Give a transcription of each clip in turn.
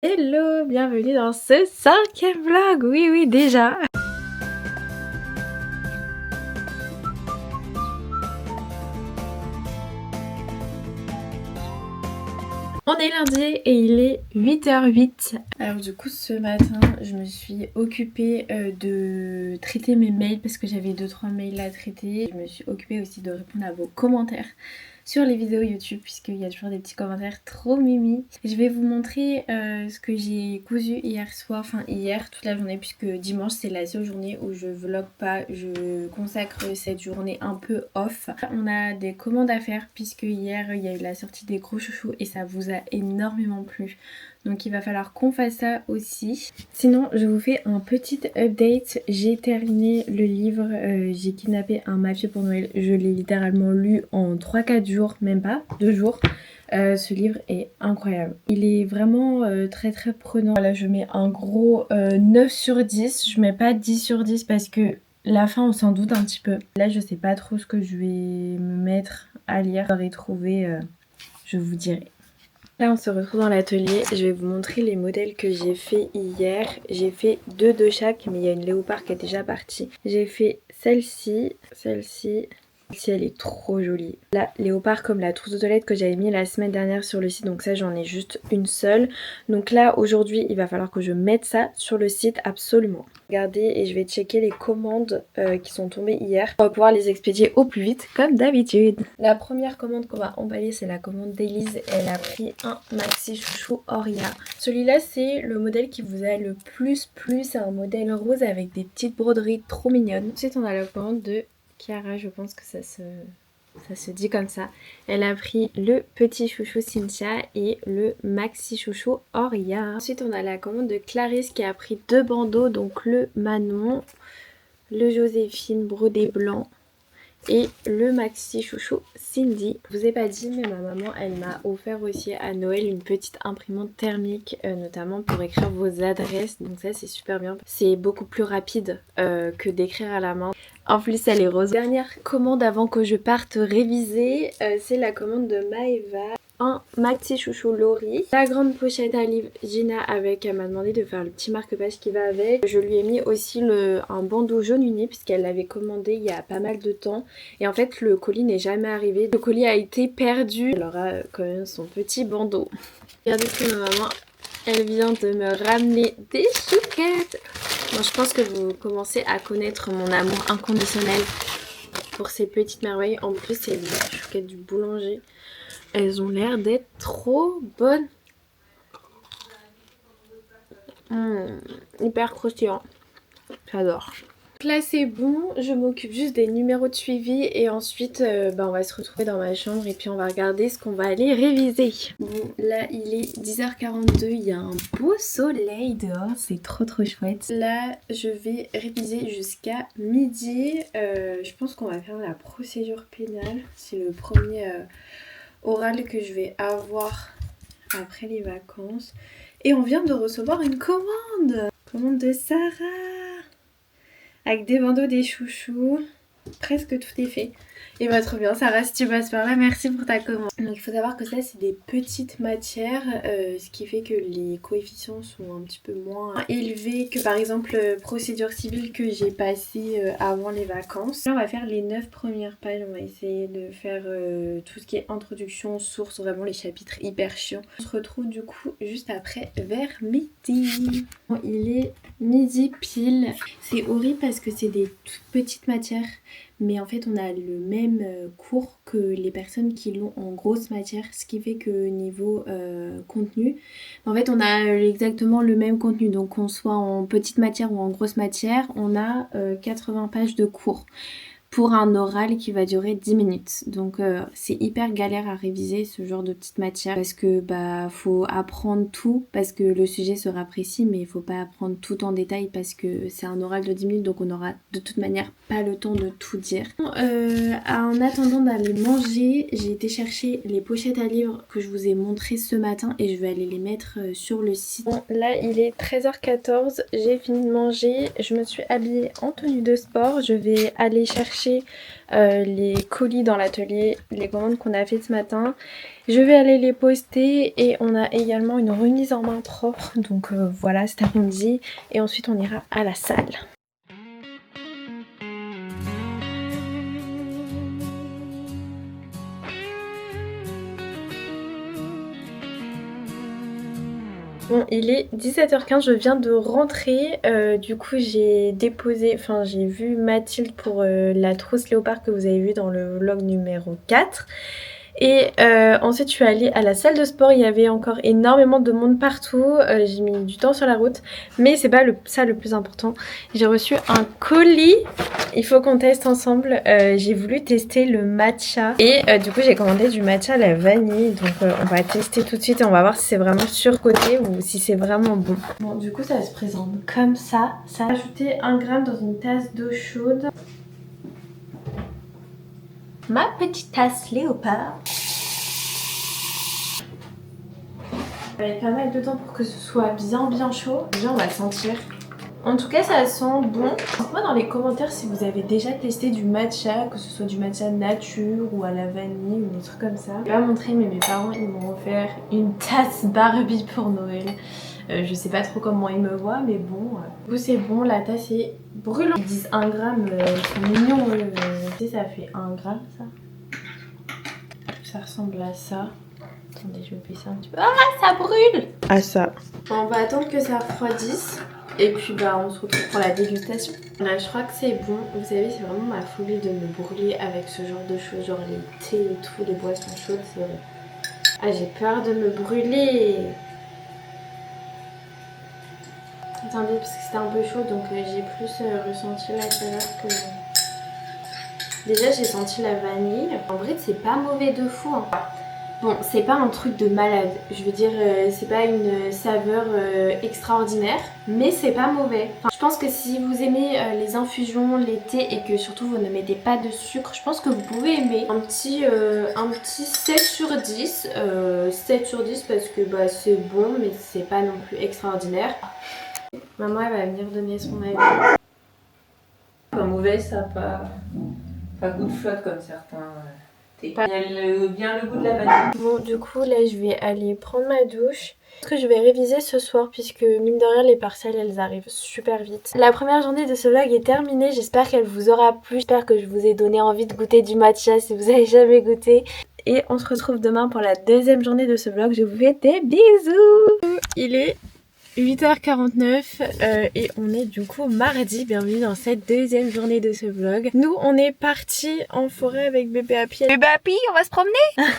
Hello, bienvenue dans ce 5e vlog. Oui, déjà. On est lundi et il est 8h08. Alors du coup ce matin je me suis occupée de traiter mes mails parce que j'avais 2-3 mails à traiter. Je me suis occupée aussi de répondre à vos commentaires sur les vidéos YouTube puisqu'il y a toujours des petits commentaires trop mimi. Je vais vous montrer ce que j'ai cousu hier soir, enfin hier toute la journée, puisque dimanche c'est la seule journée où je vlog pas, je consacre cette journée un peu off. On a des commandes à faire puisque hier il y a eu la sortie des gros chouchous et ça vous a énormément plu. Donc il va falloir qu'on fasse ça aussi. Sinon je vous fais un petit update. J'ai terminé le livre J'ai kidnappé un mafieux pour Noël. Je l'ai littéralement lu en 3-4 jours, même pas 2 jours. Ce livre est incroyable. Il est vraiment très prenant. Là je mets un gros 9 sur 10. Je mets pas 10 sur 10 parce que la fin on s'en doute un petit peu. Là je sais pas trop ce que je vais me mettre à lire. J'aurai trouvé, je vous dirai. Là on se retrouve dans l'atelier, je vais vous montrer les modèles que j'ai fait hier. J'ai fait 2 de chaque mais il y a une léopard qui est déjà partie. J'ai fait celle-ci, celle-ci elle est trop jolie. La léopard comme la trousse de toilette que j'avais mis la semaine dernière sur le site, donc ça j'en ai juste une seule. Donc là aujourd'hui il va falloir que je mette ça sur le site absolument. Regardez et je vais checker les commandes qui sont tombées hier. On va pouvoir les expédier au plus vite comme d'habitude. La première commande qu'on va emballer c'est la commande d'Elise. Elle a pris un maxi chouchou Oria. Celui-là c'est le modèle qui vous a le plus plu. C'est un modèle rose avec des petites broderies trop mignonnes. Ensuite on a la commande de Chiara, je pense que ça se dit comme ça. Elle a pris le petit chouchou Cynthia et le maxi chouchou Oria. Ensuite on a la commande de Clarisse qui a pris 2 bandeaux, donc le Manon, le Joséphine brodé blanc et le maxi chouchou Cindy. Je vous ai pas dit mais ma maman elle m'a offert aussi à Noël une petite imprimante thermique notamment pour écrire vos adresses, donc ça c'est super bien. C'est beaucoup plus rapide que d'écrire à la main. En plus elle est rose. Dernière commande avant que je parte réviser, c'est la commande de Maeva. Un maxi chouchou Laurie. La grande pochette à livre Gina avec, elle m'a demandé de faire le petit marque-page qui va avec. Je lui ai mis aussi un bandeau jaune uni puisqu'elle l'avait commandé il y a pas mal de temps. Et en fait le colis n'est jamais arrivé. Le colis a été perdu. Elle aura quand même son petit bandeau. Regardez ce que ma maman, elle vient de me ramener des chouquettes. Bon, je pense que vous commencez à connaître mon amour inconditionnel pour ces petites merveilles. En plus c'est des chouquettes du boulanger. Elles ont l'air d'être trop bonnes. Hyper croustillant. J'adore. Donc là c'est bon, je m'occupe juste des numéros de suivi et ensuite on va se retrouver dans ma chambre et puis on va regarder ce qu'on va aller réviser. Bon là il est 10h42, il y a un beau soleil dehors, c'est trop chouette. Là je vais réviser jusqu'à midi. Je pense qu'on va faire la procédure pénale. C'est le premier oral que je vais avoir après les vacances. Et on vient de recevoir une commande. Commande de Sarah. Avec des bandeaux, des chouchous. Presque tout est fait. Et bah trop bien Sarah, si tu passes par là, merci pour ta commande. Donc il faut savoir que ça c'est des petites matières, ce qui fait que les coefficients sont un petit peu moins élevés que par exemple procédure civile que j'ai passé avant les vacances. Là on va faire les 9 premières pages, on va essayer de faire tout ce qui est introduction, source, vraiment les chapitres hyper chiants. On se retrouve du coup juste après vers midi. Bon, il est midi pile. C'est horrible parce que c'est des toutes petites matières. Mais en fait on a le même cours que les personnes qui l'ont en grosse matière. Ce qui fait que niveau contenu, en fait on a exactement le même contenu. Donc qu'on soit en petite matière ou en grosse matière, on a 80 pages de cours. Pour un oral qui va durer 10 minutes. Donc c'est hyper galère à réviser ce genre de petite matière. Parce que faut apprendre tout. Parce que le sujet sera précis. Mais il faut pas apprendre tout en détail. Parce que c'est un oral de 10 minutes. Donc on aura de toute manière pas le temps de tout dire. En attendant d'aller manger, j'ai été chercher les pochettes à livres que je vous ai montrées ce matin. Et je vais aller les mettre sur le site. Bon là il est 13h14. J'ai fini de manger. Je me suis habillée en tenue de sport. Je vais aller chercher chercher les colis dans l'atelier, les commandes qu'on a faites ce matin. Je vais aller les poster et on a également une remise en main propre. Donc voilà, cet après-midi. Et ensuite on ira à la salle. Bon, il est 17h15, je viens de rentrer, du coup j'ai déposé, enfin j'ai vu Mathilde pour la trousse léopard que vous avez vu dans le vlog numéro 4. Et ensuite je suis allée à la salle de sport, il y avait encore énormément de monde partout, j'ai mis du temps sur la route, mais c'est pas ça le plus important. J'ai reçu un colis, il faut qu'on teste ensemble, j'ai voulu tester le matcha et du coup j'ai commandé du matcha à la vanille, donc on va tester tout de suite et on va voir si c'est vraiment surcoté ou si c'est vraiment bon. Bon, du coup ça se présente comme ça, ça a ajouté 1 gramme dans une tasse d'eau chaude. Ma petite tasse léopard. Il va être pas mal de temps pour que ce soit bien chaud. Déjà on va sentir. En tout cas ça sent bon. Dites-moi dans les commentaires si vous avez déjà testé du matcha, que ce soit du matcha nature ou à la vanille ou des trucs comme ça. Je vais pas montrer mais mes parents ils m'ont offert une tasse Barbie pour Noël. Je sais pas trop comment ils me voient mais bon. Du coup c'est bon, la tasse est brûlante. Ils disent 1 gramme, c'est mignon. Tu sais ça fait 1 gramme ça. Ça ressemble à ça. Attendez, je vais baisser un petit peu. Ah, ça brûle! Ah ça. On va attendre que ça refroidisse. Et puis bah on se retrouve pour la dégustation. Là je crois que c'est bon. Vous savez c'est vraiment ma folie de me brûler avec ce genre de choses. Genre les thés et tout, les boissons chaudes. C'est vrai. Ah j'ai peur de me brûler. Attendez parce que c'était un peu chaud donc j'ai plus ressenti la chaleur que... Déjà j'ai senti la vanille. En vrai c'est pas mauvais de fou hein. Bon, c'est pas un truc de malade, je veux dire, c'est pas une saveur extraordinaire, mais c'est pas mauvais. Enfin, je pense que si vous aimez les infusions, les thés et que surtout vous ne mettez pas de sucre, je pense que vous pouvez aimer un petit 7 sur 10. 7 sur 10 parce que bah, c'est bon, mais c'est pas non plus extraordinaire. Maman, elle va venir donner son avis. Pas mauvais, ça pas goût de flotte comme certains. Il y a bien le goût de la vanille. Bon du coup là je vais aller prendre ma douche. Que je vais réviser ce soir puisque mine de rien les partiels elles arrivent super vite. La première journée de ce vlog est terminée, j'espère qu'elle vous aura plu, j'espère que je vous ai donné envie de goûter du matcha si vous avez jamais goûté. Et on se retrouve demain pour la deuxième journée de ce vlog, je vous fais des bisous. Il est 8h49 et on est du coup mardi, bienvenue dans cette deuxième journée de ce vlog. Nous on est partis en forêt avec bébé Happy. Bébé Happy, on va se promener.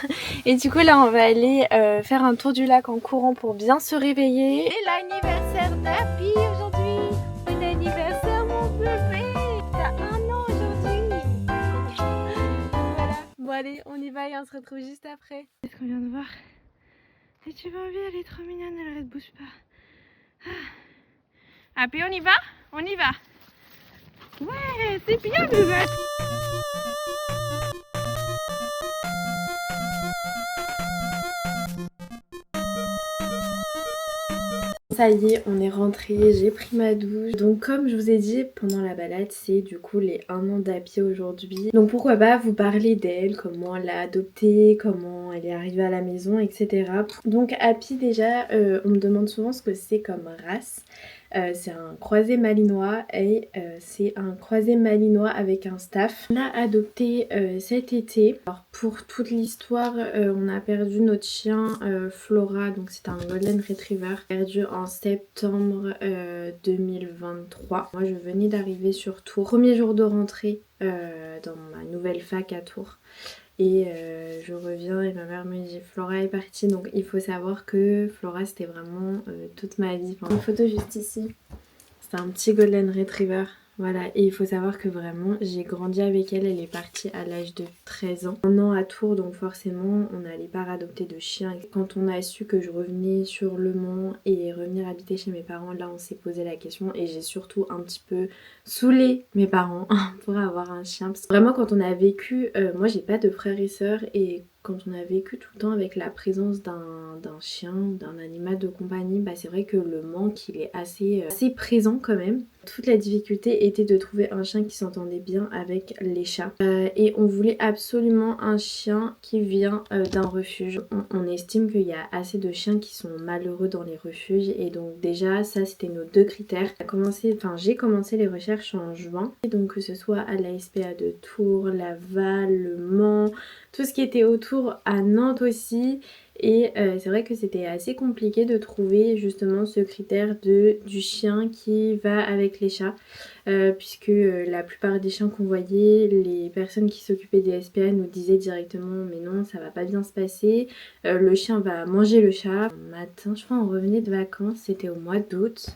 Et du coup là on va aller faire un tour du lac en courant pour bien se réveiller. C'est l'anniversaire d'Happy aujourd'hui. Bon anniversaire mon bébé. T'as 1 an aujourd'hui. Voilà. Bon allez on y va et on se retrouve juste après. Qu'est-ce qu'on vient de voir? Et tu vas envie, elle est trop mignonne, elle ne bouge pas. Ah puis on y va? On y va. Ouais, c'est bien bébé. Ça y est, on est rentré, j'ai pris ma douche. Donc comme je vous ai dit pendant la balade, c'est du coup les 1 an d'Happy aujourd'hui. Donc pourquoi pas vous parler d'elle, comment elle l'a adoptée, comment elle est arrivée à la maison, etc. Donc Happy déjà, on me demande souvent ce que c'est comme race. C'est un croisé malinois et c'est un croisé malinois avec un staff. On l'a adopté cet été. Alors pour toute l'histoire, on a perdu notre chien Flora, donc c'est un Golden Retriever, perdu en septembre 2023. Moi je venais d'arriver sur Tours, premier jour de rentrée dans ma nouvelle fac à Tours. Et je reviens et ma mère me dit Flora est partie. Donc il faut savoir que Flora c'était vraiment toute ma vie. Enfin, une photo juste ici. C'est un petit Golden Retriever. Voilà, et il faut savoir que vraiment j'ai grandi avec elle, elle est partie à l'âge de 13 ans. 1 an à Tours, donc forcément on n'allait pas adopter de chien. Quand on a su que je revenais sur Le Mans et revenir habiter chez mes parents, là on s'est posé la question et j'ai surtout un petit peu saoulé mes parents pour avoir un chien. Parce que vraiment quand on a vécu, moi j'ai pas de frères et sœurs et quand on a vécu tout le temps avec la présence d'un chien, d'un animal de compagnie, bah c'est vrai que le manque il est assez présent quand même. Toute la difficulté était de trouver un chien qui s'entendait bien avec les chats. Et on voulait absolument un chien qui vient d'un refuge. On estime qu'il y a assez de chiens qui sont malheureux dans les refuges et donc déjà ça c'était nos 2 critères. J'ai commencé les recherches en juin. Et donc que ce soit à la SPA de Tours, Laval, Le Mans, tout ce qui était autour, à Nantes aussi. Et c'est vrai que c'était assez compliqué de trouver justement ce critère du chien qui va avec les chats. Puisque la plupart des chiens qu'on voyait, les personnes qui s'occupaient des SPA nous disaient directement mais non ça va pas bien se passer, le chien va manger le chat. Un matin, je crois on revenait de vacances, c'était au mois d'août.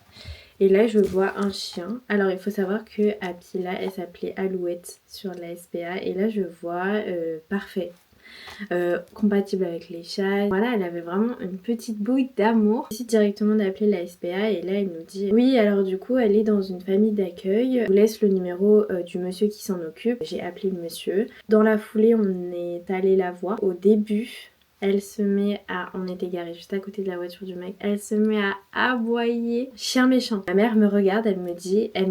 Et là je vois un chien. Alors il faut savoir que Happy là elle s'appelait Alouette sur la SPA. Et là je vois parfait. Compatible avec les chats. Voilà, elle avait vraiment une petite bouille d'amour. J'ai décidé directement d'appeler la SPA et là elle nous dit oui alors du coup elle est dans une famille d'accueil. Je vous laisse le numéro du monsieur qui s'en occupe. J'ai appelé le monsieur. Dans la foulée on est allé la voir. Au début elle se met à... On était garé juste à côté de la voiture du mec. Elle se met à aboyer. Chien méchant. Ma mère me regarde, elle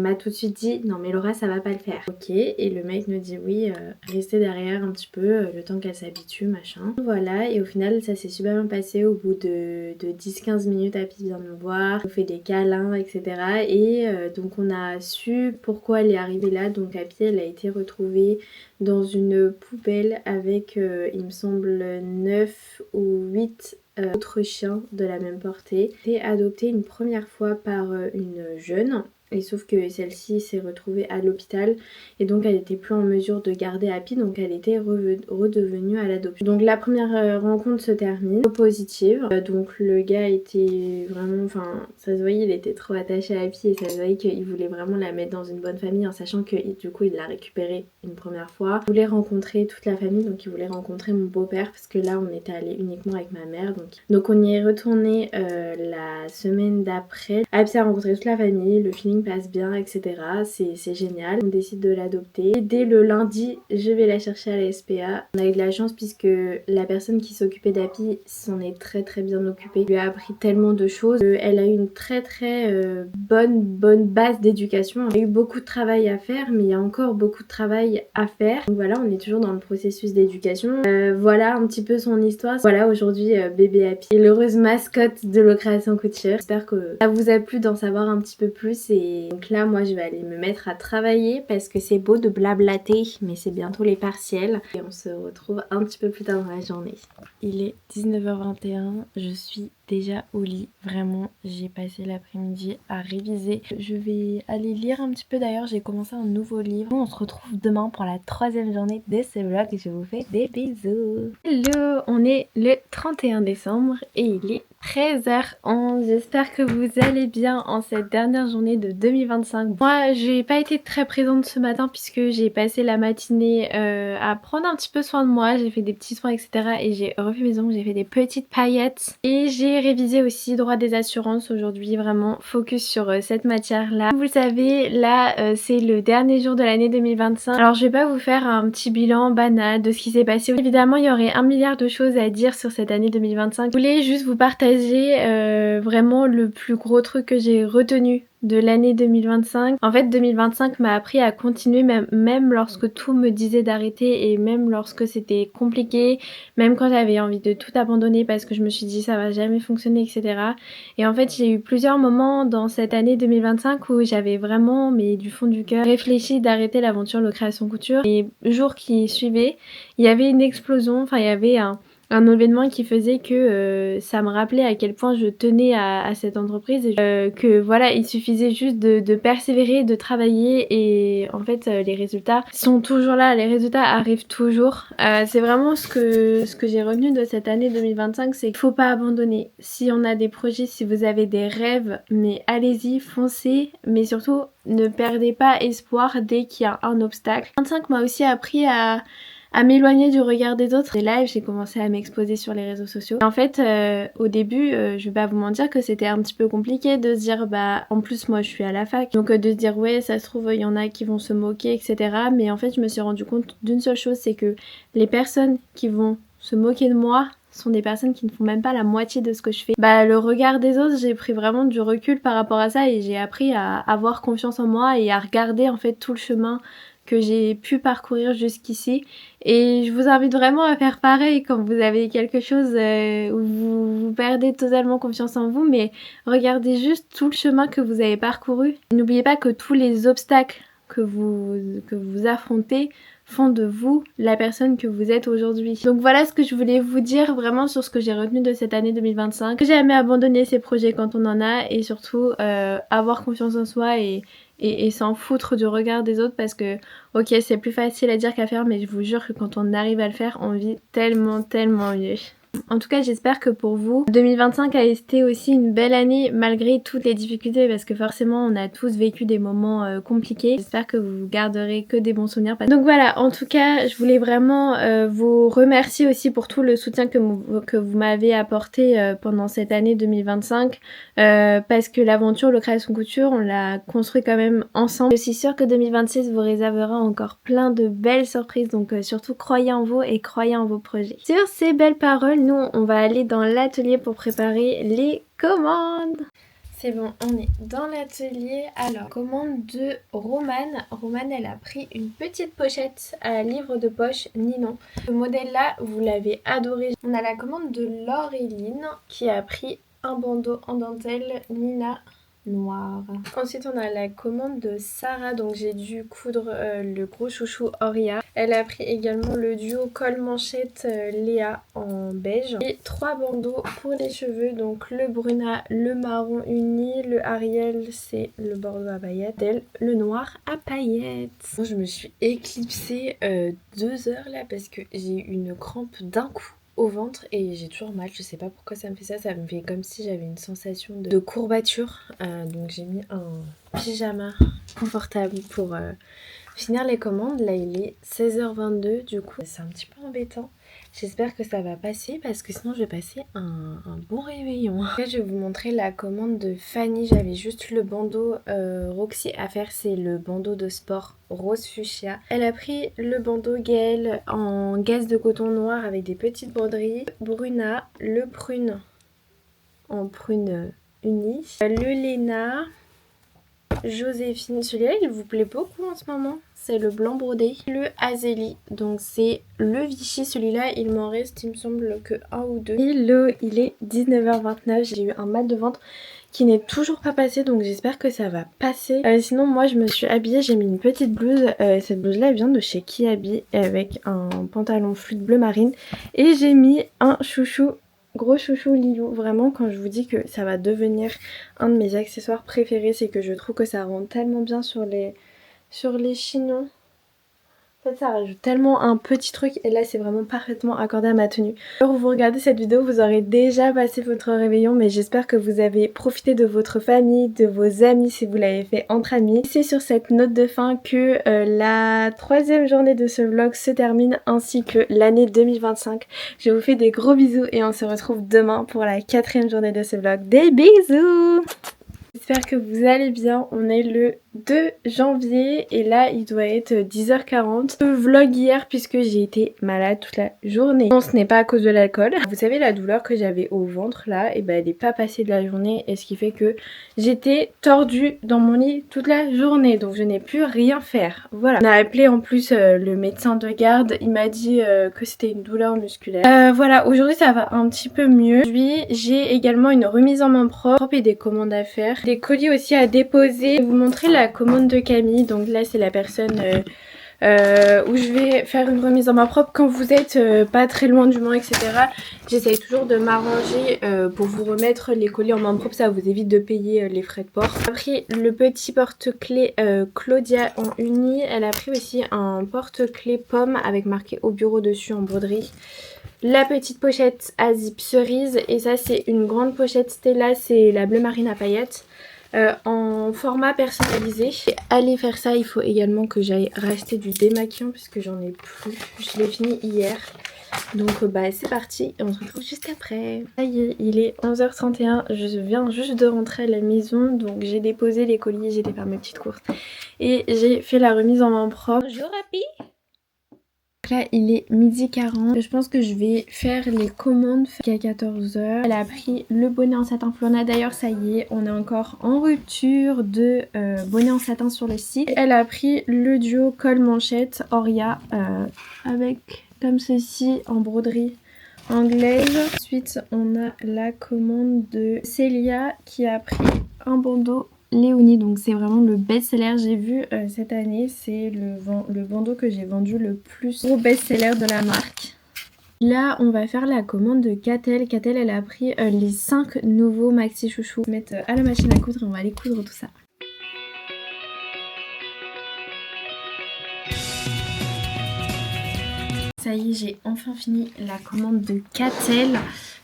m'a tout de suite dit non mais Laura ça va pas le faire. Ok, et le mec me dit oui, restez derrière un petit peu, le temps qu'elle s'habitue, machin. Voilà, et au final ça s'est super bien passé. Au bout de 10-15 minutes, Happy vient nous voir, on fait des câlins, etc. Et donc on a su pourquoi elle est arrivée là. Donc Happy elle a été retrouvée dans une poubelle avec il me semble 9 ou 8 autres chiens de la même portée. Elle a été adoptée une première fois par une jeune. Et sauf que celle-ci s'est retrouvée à l'hôpital et donc elle était plus en mesure de garder Happy, donc elle était redevenue à l'adoption. Donc la première rencontre se termine positive. Donc le gars était vraiment, enfin ça se voyait, il était trop attaché à Happy et ça se voyait qu'il voulait vraiment la mettre dans une bonne famille en sachant que du coup il l'a récupérée une première fois. Il voulait rencontrer toute la famille, donc il voulait rencontrer mon beau-père parce que là on était allé uniquement avec ma mère. Donc on y est retourné la semaine d'après. Happy a rencontré toute la famille, le feeling passe bien, etc. C'est génial. On décide de l'adopter. Dès le lundi, je vais la chercher à la SPA. On a eu de la chance puisque la personne qui s'occupait d'Happy s'en est très bien occupée. Elle lui a appris tellement de choses. Elle a eu une très bonne base d'éducation. Il y a eu beaucoup de travail à faire, mais il y a encore beaucoup de travail à faire. Donc voilà, on est toujours dans le processus d'éducation. Voilà un petit peu son histoire. Voilà aujourd'hui bébé Happy, l'heureuse mascotte de Locréation Couture. J'espère que ça vous a plu d'en savoir un petit peu plus et donc là moi je vais aller me mettre à travailler parce que c'est beau de blablater mais c'est bientôt les partiels et on se retrouve un petit peu plus tard dans la journée. Il est 19h21, je suis déjà au lit, vraiment j'ai passé l'après-midi à réviser. Je vais aller lire un petit peu, d'ailleurs j'ai commencé un nouveau livre. On se retrouve demain pour la 3e journée de ce vlog et je vous fais des bisous. Hello, on est le 31 décembre et il est 13h11, j'espère que vous allez bien en cette dernière journée de 2025. Moi j'ai pas été très présente ce matin puisque j'ai passé la matinée à prendre un petit peu soin de moi, j'ai fait des petits soins etc. et j'ai refait mes ongles, j'ai fait des petites paillettes et j'ai révisé aussi droit des assurances aujourd'hui, vraiment focus sur cette matière là. Vous le savez là c'est le dernier jour de l'année 2025, alors je vais pas vous faire un petit bilan banal de ce qui s'est passé. Évidemment il y aurait 1 milliard de choses à dire sur cette année 2025, je voulais juste vous partager vraiment le plus gros truc que j'ai retenu de l'année 2025. En fait 2025 m'a appris à continuer même lorsque tout me disait d'arrêter et même lorsque c'était compliqué, même quand j'avais envie de tout abandonner parce que je me suis dit ça va jamais fonctionner etc. Et en fait j'ai eu plusieurs moments dans cette année 2025 où j'avais vraiment mais du fond du cœur réfléchi d'arrêter l'aventure Locréation Couture. Et le jour qui suivait il y avait une explosion, enfin il y avait un événement qui faisait que ça me rappelait à quel point je tenais à cette entreprise et que voilà il suffisait juste de persévérer, de travailler et en fait les résultats sont toujours là, les résultats arrivent toujours. C'est vraiment ce que j'ai retenu de cette année 2025, c'est qu'il faut pas abandonner. Si on a des projets, si vous avez des rêves, mais allez-y, foncez, mais surtout ne perdez pas espoir dès qu'il y a un obstacle. 25 m'a aussi appris à m'éloigner du regard des autres. Des lives, j'ai commencé à m'exposer sur les réseaux sociaux. Et en fait, au début, je vais pas vous mentir que c'était un petit peu compliqué de se dire, bah, en plus moi je suis à la fac, donc de se dire ouais, ça se trouve il y en a qui vont se moquer, etc. Mais en fait, je me suis rendu compte d'une seule chose, c'est que les personnes qui vont se moquer de moi sont des personnes qui ne font même pas la moitié de ce que je fais. Bah le regard des autres, j'ai pris vraiment du recul par rapport à ça et j'ai appris à avoir confiance en moi et à regarder en fait tout le chemin que j'ai pu parcourir jusqu'ici. Et je vous invite vraiment à faire pareil quand vous avez quelque chose où vous perdez totalement confiance en vous, mais regardez juste tout le chemin que vous avez parcouru. N'oubliez pas que tous les obstacles que vous affrontez font de vous la personne que vous êtes aujourd'hui. Donc voilà ce que je voulais vous dire vraiment sur ce que j'ai retenu de cette année 2025. Que jamais abandonner ses projets quand on en a et surtout avoir confiance en soi et s'en foutre du regard des autres parce que ok c'est plus facile à dire qu'à faire mais je vous jure que quand on arrive à le faire on vit tellement mieux. En tout cas j'espère que pour vous 2025 a été aussi une belle année malgré toutes les difficultés parce que forcément on a tous vécu des moments compliqués. J'espère que vous garderez que des bons souvenirs. Donc voilà, en tout cas je voulais vraiment vous remercier aussi pour tout le soutien que vous m'avez apporté pendant cette année 2025 parce que l'aventure Le Création Couture on l'a construit quand même ensemble. Je suis sûre que 2026 vous réservera encore plein de belles surprises donc surtout croyez en vous et croyez en vos projets. Sur ces belles paroles, nous on va aller dans l'atelier pour préparer les commandes. C'est bon, on est dans l'atelier. Alors, commande de Romane. Romane, elle a pris une petite pochette à livre de poche Ninon. Ce modèle-là, vous l'avez adoré. On a la commande de Laureline qui a pris un bandeau en dentelle Nina noir. Ensuite on a la commande de Sarah, donc j'ai dû coudre le gros chouchou Oria. Elle a pris également le duo col manchette Léa en beige et 3 bandeaux pour les cheveux, donc le bruna, le marron uni, le Ariel c'est le bordeaux à paillettes, et le noir à paillettes. Moi, je me suis éclipsée 2 heures là parce que j'ai eu une crampe d'un coup au ventre et j'ai toujours mal, je sais pas pourquoi ça me fait ça me fait comme si j'avais une sensation de courbature, donc j'ai mis un pyjama confortable pour finir les commandes. Là il est 16h22 du coup c'est un petit peu embêtant. J'espère que ça va passer parce que sinon je vais passer un bon réveillon. Là, je vais vous montrer la commande de Fanny. J'avais juste le bandeau Roxy à faire, c'est le bandeau de sport rose fuchsia. Elle a pris le bandeau Gaëlle en gaze de coton noir avec des petites broderies. Bruna, le prune en prune unie. Le Léna, Joséphine, celui-là il vous plaît beaucoup en ce moment, c'est le blanc brodé. Le Azélie, donc c'est le Vichy, celui-là il m'en reste il me semble que 1 ou 2. Et le, il est 19h29, j'ai eu un mal de ventre qui n'est toujours pas passé donc j'espère que ça va passer. Sinon moi je me suis habillée, j'ai mis une petite blouse, cette blouse là elle vient de chez Kiabi avec un pantalon fluide bleu marine et j'ai mis un chouchou. Gros chouchou Lilou, vraiment quand je vous dis que ça va devenir un de mes accessoires préférés, c'est que je trouve que ça rend tellement bien sur les chignons. En fait ça rajoute tellement un petit truc et là c'est vraiment parfaitement accordé à ma tenue. Alors vous regardez cette vidéo, vous aurez déjà passé votre réveillon mais j'espère que vous avez profité de votre famille, de vos amis si vous l'avez fait entre amis. C'est sur cette note de fin que la 3e journée de ce vlog se termine ainsi que l'année 2025. Je vous fais des gros bisous et on se retrouve demain pour la 4e journée de ce vlog. Des bisous! J'espère que vous allez bien, on est le 2 janvier et là il doit être 10h40. Je vlog hier puisque j'ai été malade toute la journée. Non, ce n'est pas à cause de l'alcool. Vous savez la douleur que j'avais au ventre là, et ben elle n'est pas passée de la journée et ce qui fait que j'étais tordue dans mon lit toute la journée donc je n'ai pu rien faire. Voilà. On a appelé en plus le médecin de garde, il m'a dit que c'était une douleur musculaire. Voilà, aujourd'hui ça va un petit peu mieux. Aujourd'hui j'ai également une remise en main propre et des commandes à faire. Des colis aussi à déposer. Je vais vous montrer la commande de Camille. Donc là c'est la personne où je vais faire une remise en main propre. Quand vous êtes pas très loin du Mans etc. J'essaye toujours de m'arranger pour vous remettre les colis en main propre. Ça vous évite de payer les frais de port. Elle a pris le petit porte-clés Claudia en uni. Elle a pris aussi un porte-clés pomme avec marqué au bureau dessus en broderie. La petite pochette à zip cerise et ça c'est une grande pochette Stella, c'est la bleu marine à paillettes en format personnalisé. Et aller faire ça il faut également que j'aille racheter du démaquillant puisque j'en ai plus, je l'ai fini hier. Donc bah c'est parti et on se retrouve juste après. Ça y est, il est 11h31, je viens juste de rentrer à la maison donc j'ai déposé les colis, j'ai été faire mes petites courses et j'ai fait la remise en main propre. Bonjour Happy. Là il est 12h40. Je pense que je vais faire les commandes jusqu'à 14h. Elle a pris le bonnet en satin Florina. D'ailleurs ça y est, on est encore en rupture de bonnet en satin sur le site. Elle a pris le duo col manchette Oria avec comme ceci en broderie anglaise. Ensuite on a la commande de Célia qui a pris un bandeau Léonie, donc c'est vraiment le best-seller j'ai vu cette année, c'est le bandeau que j'ai vendu le plus, gros best-seller de la marque. Là on va faire la commande de Catel. Catel elle a pris les 5 nouveaux maxi chouchous. On va mettre à la machine à coudre et on va aller coudre tout ça. Ça y est, j'ai enfin fini la commande de Catel.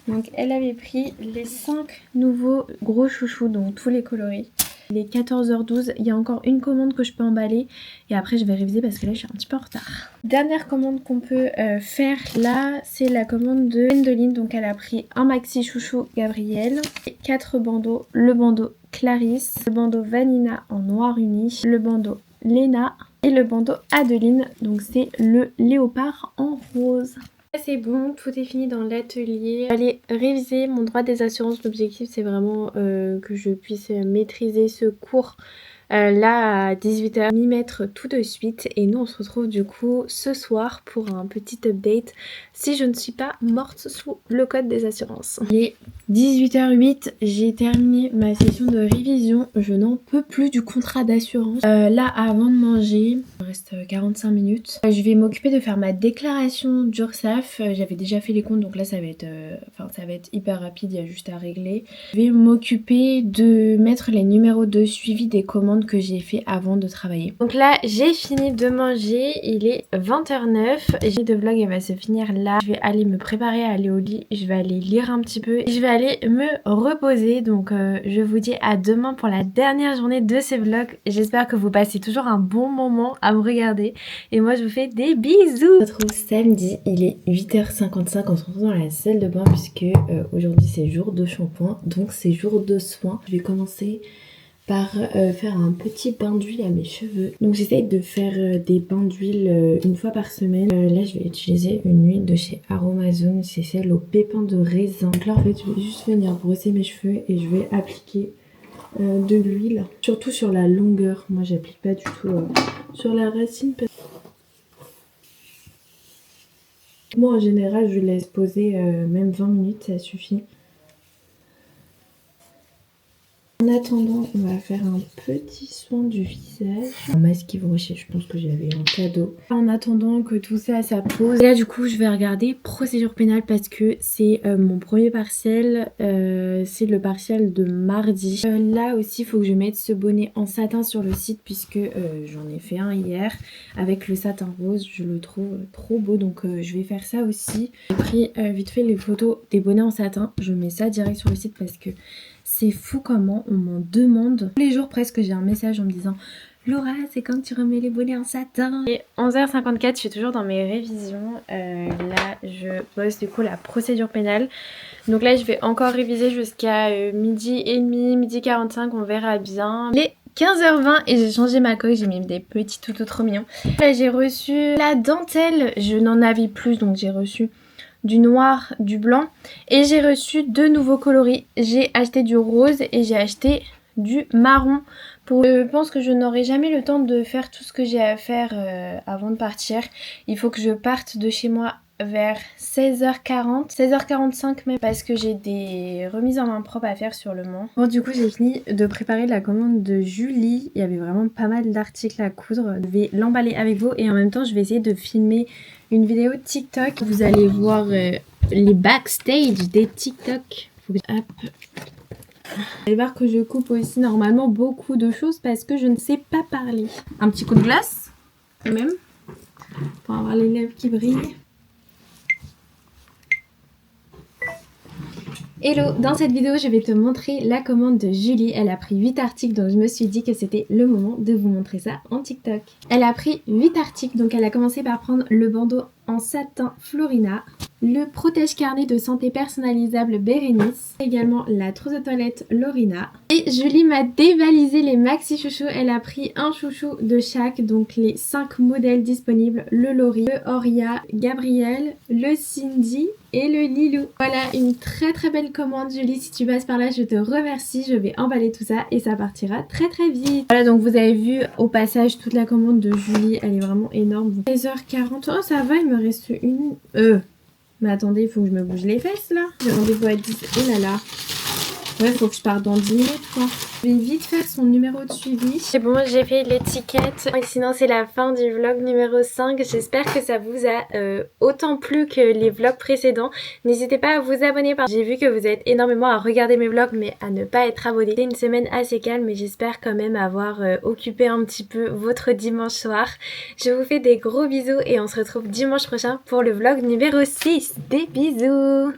Donc elle avait pris les 5 nouveaux gros chouchous, donc tous les coloris. Il est 14h12, il y a encore une commande que je peux emballer et après je vais réviser parce que là je suis un petit peu en retard. Dernière commande qu'on peut faire là, c'est la commande de Gwendoline. Donc elle a pris un maxi chouchou Gabriel, 4 bandeaux, le bandeau Clarisse, le bandeau Vanina en noir uni, le bandeau Léna et le bandeau Adeline, donc c'est le léopard en rose. C'est bon, tout est fini dans l'atelier. Allez réviser mon droit des assurances. L'objectif c'est vraiment que je puisse maîtriser ce cours là à 18h, m'y mettre tout de suite. Et nous on se retrouve du coup ce soir pour un petit update si je ne suis pas morte sous le code des assurances. Il est 18h08, j'ai terminé ma session de révision. Je n'en peux plus du contrat d'assurance. Là avant de manger, il me reste 45 minutes. Je vais m'occuper de faire ma déclaration d'URSSAF. J'avais déjà fait les comptes donc là ça va être hyper rapide, il y a juste à régler. Je vais m'occuper de mettre les numéros de suivi des commandes que j'ai fait avant de travailler. Donc là j'ai fini de manger, il est 20h09. J'ai de vlog, elle va se finir là. Je vais aller me préparer à aller au lit, je vais aller lire un petit peu et je vais aller me reposer. Donc je vous dis à demain pour la dernière journée de ce vlog. J'espère que vous passez toujours un bon moment à me regarder et moi je vous fais des bisous. On se retrouve samedi, il est 8h55, on se retrouve dans la salle de bain puisque aujourd'hui c'est jour de shampoing, donc c'est jour de soin. Je vais commencer par faire un petit bain d'huile à mes cheveux. Donc j'essaye de faire des bains d'huile une fois par semaine. Là je vais utiliser une huile de chez Aromazone, c'est celle au pépins de raisin. Donc là en fait je vais juste venir brosser mes cheveux et je vais appliquer de l'huile, surtout sur la longueur. Moi j'applique pas du tout sur la racine. Moi en général je laisse poser même 20 minutes, ça suffit. En attendant, on va faire un petit soin du visage. Un masque Yves-Rocher, je pense que j'avais un cadeau. En attendant que tout ça pose. Et là du coup je vais regarder procédure pénale parce que c'est mon premier partiel. C'est le partiel de mardi. Là aussi il faut que je mette ce bonnet en satin sur le site puisque j'en ai fait un hier avec le satin rose. Je le trouve trop beau donc je vais faire ça aussi. J'ai pris vite fait les photos des bonnets en satin. Je mets ça direct sur le site parce que c'est fou comment on m'en demande. Tous les jours presque j'ai un message en me disant Laura c'est quand tu remets les bonnets en satin. Et 11h54 je suis toujours dans mes révisions. Là je bosse du coup la procédure pénale. Donc là je vais encore réviser jusqu'à midi et demi, midi 45, on verra bien. Les 15h20 et j'ai changé ma coque, j'ai mis des petits toutous trop mignons. Là j'ai reçu la dentelle, je n'en avais plus donc j'ai reçu du noir, du blanc et j'ai reçu 2 nouveaux coloris. J'ai acheté du rose et j'ai acheté du marron. Je pense que je n'aurai jamais le temps de faire tout ce que j'ai à faire avant de partir. Il faut que je parte de chez moi vers 16h40, 16h45 même parce que j'ai des remises en main propre à faire sur le Mans. Bon du coup j'ai fini de préparer la commande de Julie. Il y avait vraiment pas mal d'articles à coudre. Je vais l'emballer avec vous et en même temps je vais essayer de filmer une vidéo TikTok. Vous allez voir les backstage des TikTok. Hop. Vous allez voir que je coupe aussi normalement beaucoup de choses parce que je ne sais pas parler. Un petit coup de glace même pour avoir les lèvres qui brillent. Hello, dans cette vidéo je vais te montrer la commande de Julie. Elle a pris 8 articles donc je me suis dit que c'était le moment de vous montrer ça en TikTok. Elle a pris 8 articles donc elle a commencé par prendre le bandeau en satin Florina. le protège-carnet de santé personnalisable Bérénice, également la trousse de toilette Lorina. Et Julie m'a dévalisé les maxi chouchous, elle a pris un chouchou de chaque, donc les 5 modèles disponibles, le Lori, le Oria, Gabriel, le Cindy et le Lilou. Voilà une très très belle commande Julie, si tu passes par là je te remercie, je vais emballer tout ça et ça partira très très vite. Voilà, donc vous avez vu au passage toute la commande de Julie, elle est vraiment énorme. 16h40, oh ça va, il me reste une... Mais attendez, il faut que je me bouge les fesses là. J'ai rendez-vous à 10. Oh là là. Ouais, faut que je parte dans 10 minutes quoi. Je vais vite faire son numéro de suivi. C'est bon, j'ai fait l'étiquette. Et sinon, c'est la fin du vlog numéro 5. J'espère que ça vous a autant plu que les vlogs précédents. N'hésitez pas à vous abonner. J'ai vu que vous êtes énormément à regarder mes vlogs, mais à ne pas être abonné. C'est une semaine assez calme, mais j'espère quand même avoir occupé un petit peu votre dimanche soir. Je vous fais des gros bisous et on se retrouve dimanche prochain pour le vlog numéro 6. Des bisous!